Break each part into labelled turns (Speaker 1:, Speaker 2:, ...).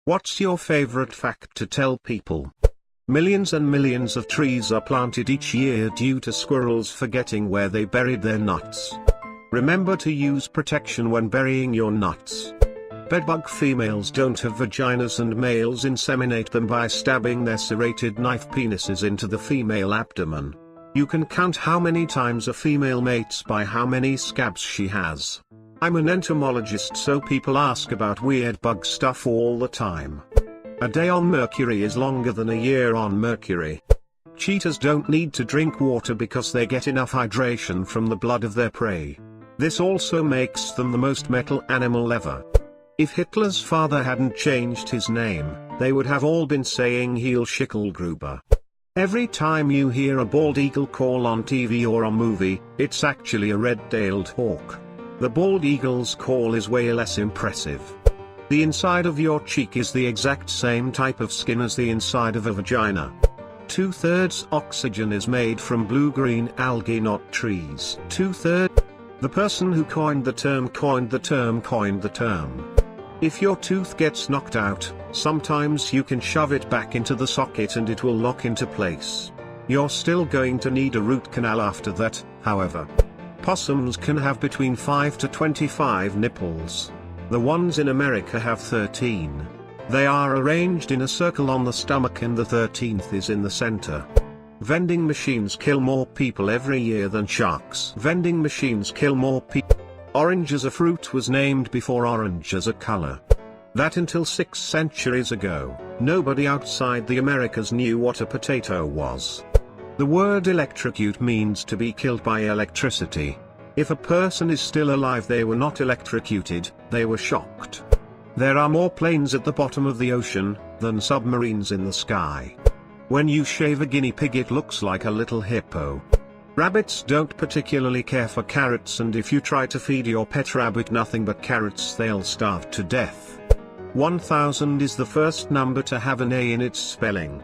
Speaker 1: What's your favorite fact to tell people? Millions and millions of trees are planted each year due to squirrels forgetting where they buried their nuts. Remember to use protection when burying your nuts. Bedbug females don't have vaginas and males inseminate them by stabbing their serrated knife penises into the female abdomen. You can count how many times a female mates by how many scabs she has. I'm an entomologist, so people ask about weird bug stuff all the time. A day on Mercury is longer than a year on Mercury. Cheetahs don't need to drink water because they get enough hydration from the blood of their prey. This also makes them the most metal animal ever. If Hitler's father hadn't changed his name, they would have all been saying Heil Schicklgruber. Every time you hear a bald eagle call on TV or a movie, it's actually a red-tailed hawk. The bald eagle's call is way less impressive. The inside of your cheek is the exact same type of skin as the inside of a vagina. 2/3 oxygen is made from blue-green algae, not trees. 2/3. The person who coined the term coined the term. If your tooth gets knocked out, sometimes you can shove it back into the socket and it will lock into place. You're still going to need a root canal after that, however. Possums can have between 5 to 25 nipples. The ones in America have 13. They are arranged in a circle on the stomach and the 13th is in the center. Vending machines kill more people every year than sharks. Vending machines kill more people. Orange as a fruit was named before orange as a color. That until 6 centuries ago, nobody outside the Americas knew what a potato was. The word electrocute means to be killed by electricity. If a person is still alive, they were not electrocuted, they were shocked. There are more planes at the bottom of the ocean than submarines in the sky. When you shave a guinea pig, it looks like a little hippo. Rabbits don't particularly care for carrots, and if you try to feed your pet rabbit nothing but carrots, they'll starve to death. 1000 is the first number to have an A in its spelling.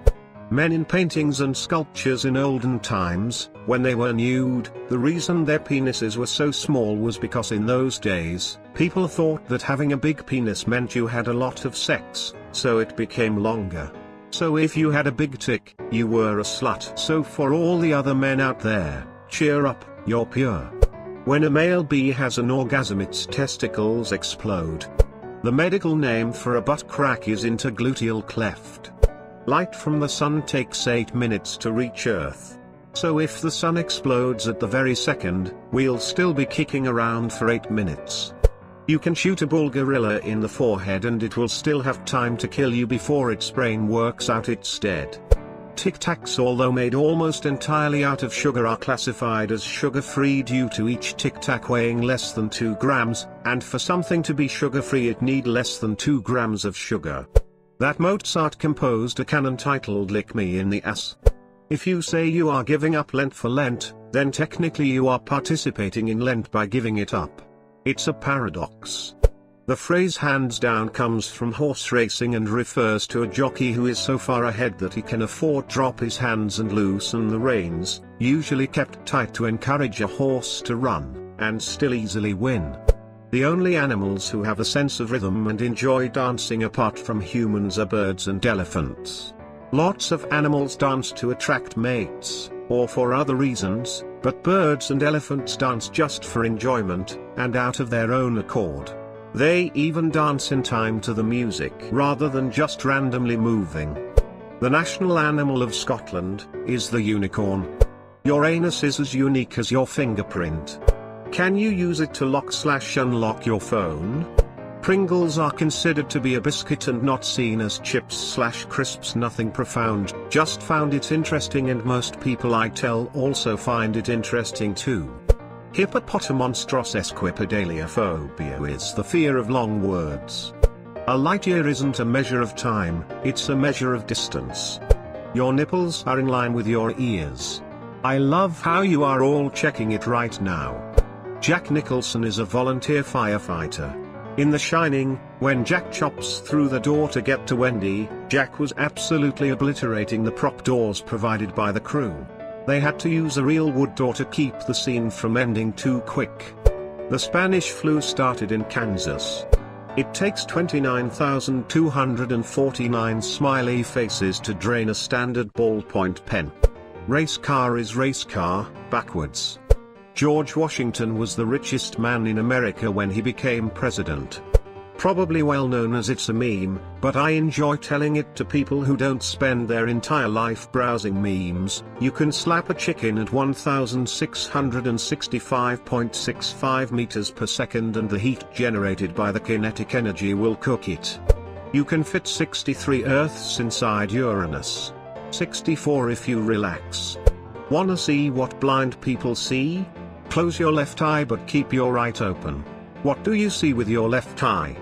Speaker 1: Men in paintings and sculptures in olden times, when they were nude, the reason their penises were so small was because in those days, people thought that having a big penis meant you had a lot of sex, so it became longer. So if you had a big tick, you were a slut. So for all the other men out there, cheer up, you're pure. When a male bee has an orgasm, its testicles explode. The medical name for a butt crack is intergluteal cleft. Light from the sun takes 8 minutes to reach Earth. So if the sun explodes at the very second, we'll still be kicking around for 8 minutes. You can shoot a bull gorilla in the forehead and it will still have time to kill you before its brain works out it's dead. Tic Tacs, although made almost entirely out of sugar, are classified as sugar-free due to each Tic Tac weighing less than 2 grams, and for something to be sugar-free it need less than 2 grams of sugar. That Mozart composed a canon titled Lick Me in the Ass. If you say you are giving up Lent for Lent, then technically you are participating in Lent by giving it up. It's a paradox. The phrase hands down comes from horse racing and refers to a jockey who is so far ahead that he can afford drop his hands and loosen the reins, usually kept tight to encourage a horse to run, and still easily win. The only animals who have a sense of rhythm and enjoy dancing apart from humans are birds and elephants. Lots of animals dance to attract mates, or for other reasons, but birds and elephants dance just for enjoyment, and out of their own accord. They even dance in time to the music rather than just randomly moving. The national animal of Scotland is the unicorn. Your anus is as unique as your fingerprint. Can you use it to lock/unlock your phone? Pringles are considered to be a biscuit and not seen as chips/crisps. Nothing profound, just found it interesting, and most people I tell also find it interesting too. Hippopotamonstrossesquipedaliophobia is the fear of long words. A light year isn't a measure of time, it's a measure of distance. Your nipples are in line with your ears. I love how you are all checking it right now. Jack Nicholson is a volunteer firefighter. In The Shining, when Jack chops through the door to get to Wendy, Jack was absolutely obliterating the prop doors provided by the crew. They had to use a real wood door to keep the scene from ending too quick. The Spanish flu started in Kansas. It takes 29,249 smiley faces to drain a standard ballpoint pen. Race car is race car, backwards. George Washington was the richest man in America when he became president. Probably well known as it's a meme, but I enjoy telling it to people who don't spend their entire life browsing memes. You can slap a chicken at 1665.65 meters per second and the heat generated by the kinetic energy will cook it. You can fit 63 Earths inside Uranus. 64 if you relax. Wanna see what blind people see? Close your left eye but keep your right open. What do you see with your left eye?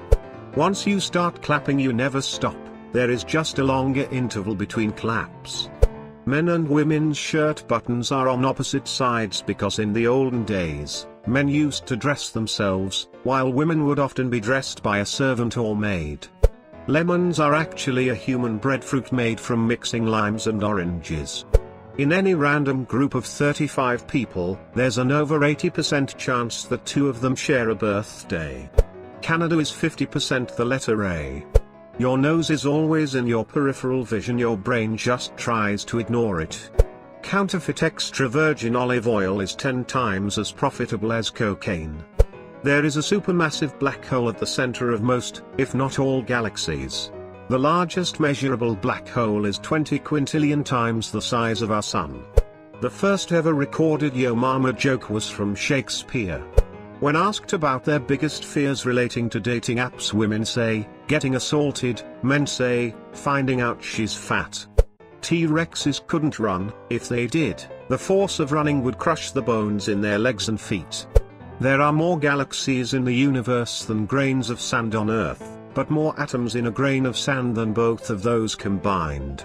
Speaker 1: Once you start clapping you never stop, there is just a longer interval between claps. Men and women's shirt buttons are on opposite sides because in the olden days, men used to dress themselves, while women would often be dressed by a servant or maid. Lemons are actually a human breadfruit made from mixing limes and oranges. In any random group of 35 people, there's an over 80% chance that 2 of them share a birthday. Canada is 50% the letter A. Your nose is always in your peripheral vision, your brain just tries to ignore it. Counterfeit extra virgin olive oil is 10 times as profitable as cocaine. There is a supermassive black hole at the center of most, if not all galaxies. The largest measurable black hole is 20 quintillion times the size of our sun. The first ever recorded Yo Mama joke was from Shakespeare. When asked about their biggest fears relating to dating apps, women say, getting assaulted, men say, finding out she's fat. T-Rexes couldn't run. If they did, the force of running would crush the bones in their legs and feet. There are more galaxies in the universe than grains of sand on Earth, but more atoms in a grain of sand than both of those combined.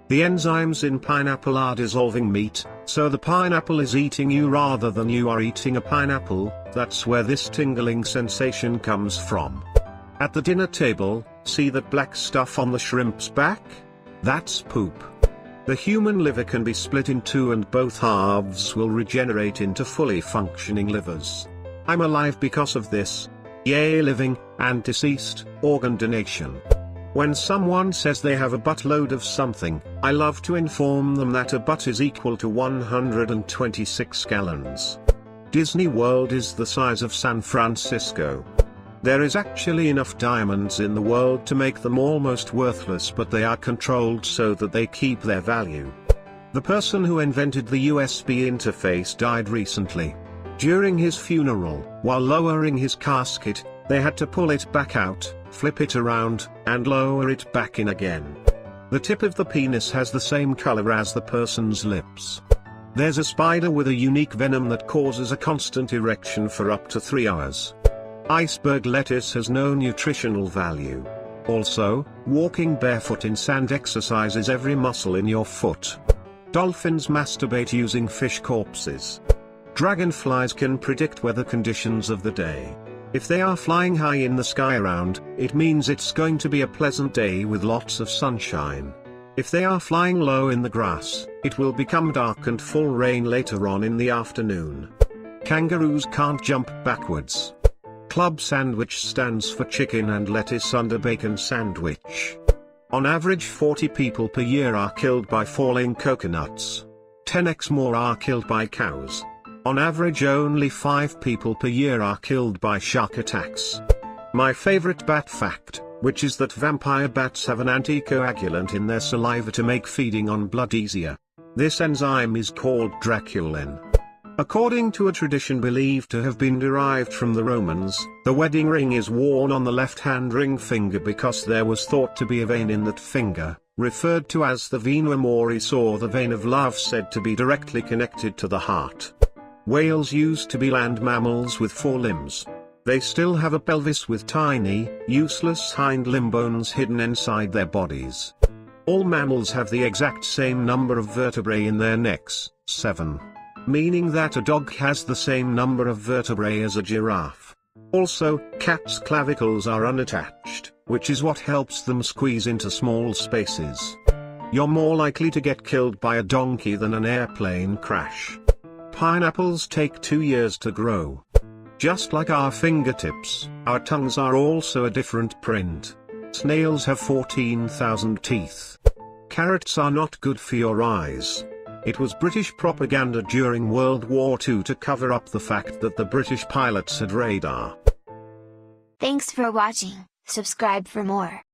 Speaker 1: The enzymes in pineapple are dissolving meat, so the pineapple is eating you rather than you are eating a pineapple. That's where this tingling sensation comes from. At the dinner table, see that black stuff on the shrimp's back? That's poop. The human liver can be split in two and both halves will regenerate into fully functioning livers. I'm alive because of this. Yay living, and deceased, organ donation. When someone says they have a buttload of something, I love to inform them that a butt is equal to 126 gallons. Disney World is the size of San Francisco. There is actually enough diamonds in the world to make them almost worthless, but they are controlled so that they keep their value. The person who invented the USB interface died recently. During his funeral, while lowering his casket, they had to pull it back out, flip it around, and lower it back in again. The tip of the penis has the same color as the person's lips. There's a spider with a unique venom that causes a constant erection for up to 3 hours. Iceberg lettuce has no nutritional value. Also, walking barefoot in sand exercises every muscle in your foot. Dolphins masturbate using fish corpses. Dragonflies can predict weather conditions of the day. If they are flying high in the sky around, it means it's going to be a pleasant day with lots of sunshine. If they are flying low in the grass, it will become dark and full rain later on in the afternoon. Kangaroos can't jump backwards. Club sandwich stands for chicken and lettuce under bacon sandwich. On average 40 people per year are killed by falling coconuts. 10x more are killed by cows. On average only 5 people per year are killed by shark attacks. My favorite bat fact, which is that vampire bats have an anticoagulant in their saliva to make feeding on blood easier. This enzyme is called draculin. According to a tradition believed to have been derived from the Romans, the wedding ring is worn on the left-hand ring finger because there was thought to be a vein in that finger, referred to as the vena moris or the vein of love, said to be directly connected to the heart. Whales used to be land mammals with 4 limbs. They still have a pelvis with tiny, useless hind limb bones hidden inside their bodies. All mammals have the exact same number of vertebrae in their necks, 7. Meaning that a dog has the same number of vertebrae as a giraffe. Also, cats' clavicles are unattached, which is what helps them squeeze into small spaces. You're more likely to get killed by a donkey than an airplane crash. Pineapples take 2 years to grow. Just like our fingertips, Our tongues are also a different print. Snails have 14,000 teeth. Carrots are not good for your eyes. It was British propaganda during World War II to cover up the fact that the British pilots had radar.
Speaker 2: Thanks for watching. Subscribe for more.